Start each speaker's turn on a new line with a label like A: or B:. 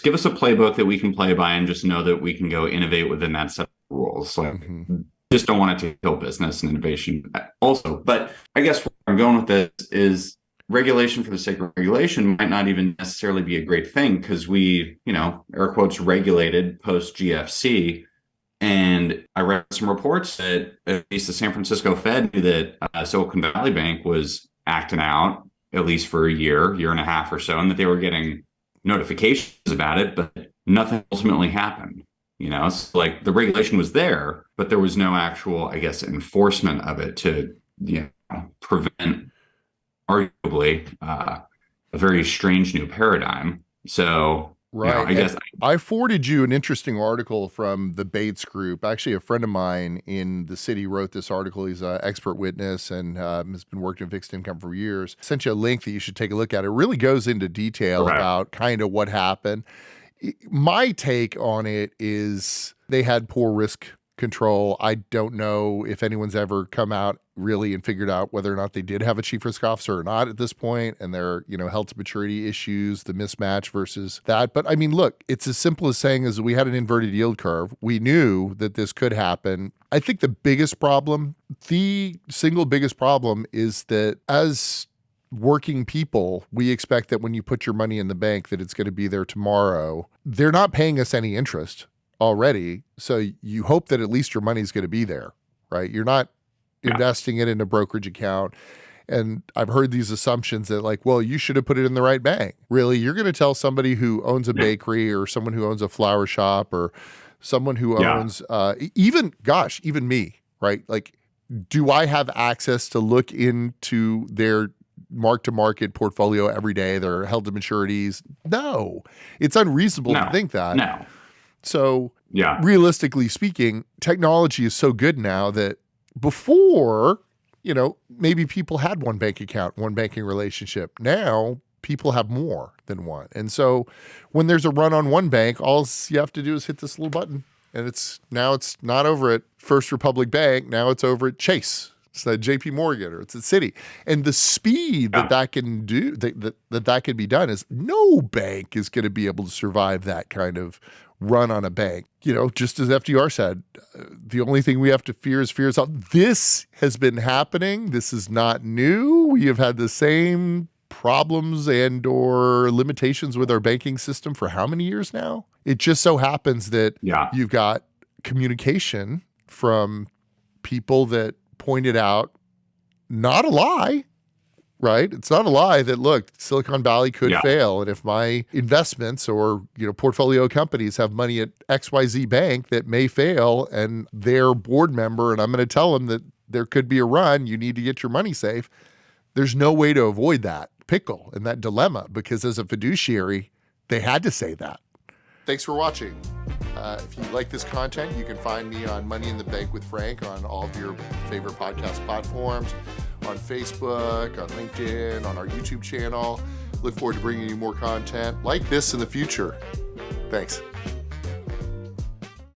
A: give us a playbook that we can play by and just know that we can go innovate within that set of rules. Like, just don't want it to kill business and innovation also. But I guess where I'm going with this is regulation for the sake of regulation might not even necessarily be a great thing, because we, air quotes, regulated post GFC. And I read some reports that at least the San Francisco Fed knew that Silicon Valley Bank was acting out at least for a year and a half or so, and that they were getting notifications about it, but nothing ultimately happened. So like the regulation was there, but there was no actual, I guess, enforcement of it to prevent arguably a very strange new paradigm. So
B: right.
A: I guess
B: I forwarded you an interesting article from the Bates Group. Actually, a friend of mine in the city wrote this article. He's an expert witness and has been working in fixed income for years. Sent you a link that you should take a look at. It really goes into detail about kind of what happened. My take on it is they had poor risk control. I don't know if anyone's ever come out really and figured out whether or not they did have a chief risk officer or not at this point, and their, held to maturity issues, the mismatch versus that. But I mean, look, it's as simple as saying as we had an inverted yield curve. We knew that this could happen. I think the single biggest problem is that as working people, we expect that when you put your money in the bank that it's going to be there tomorrow. They're not paying us any interest already. So you hope that at least your money is going to be there, right? You're not investing it in a brokerage account. And I've heard these assumptions that like, well, you should have put it in the right bank. Really, you're going to tell somebody who owns a bakery or someone who owns a flower shop or someone who owns, even me, right? Like, do I have access to look into their mark-to-market portfolio every day? They're held to maturities. No, it's unreasonable to think that.
A: No.
B: So realistically speaking, technology is so good now that before, maybe people had one bank account, one banking relationship. Now people have more than one. And so when there's a run on one bank, all you have to do is hit this little button. And it's not over at First Republic Bank. Now it's over at Chase. It's at JP Morgan or it's at Citi. And the speed that can do, that can be done is no bank is going to be able to survive that kind of run on a bank. Just as FDR said, the only thing we have to fear is fear itself. This has been happening. This is not new. We have had the same problems and or limitations with our banking system for how many years now? It just so happens that you've got communication from people that pointed out, not a lie, right? It's not a lie that, look, Silicon Valley could fail. And if my investments or, portfolio companies have money at XYZ bank that may fail and their board member, and I'm going to tell them that there could be a run, you need to get your money safe. There's no way to avoid that pickle and that dilemma, because as a fiduciary, they had to say that. Thanks for watching. If you like this content, you can find me on Money in the Bank with Frank on all of your favorite podcast platforms, on Facebook, on LinkedIn, on our YouTube channel. Look forward to bringing you more content like this in the future. Thanks.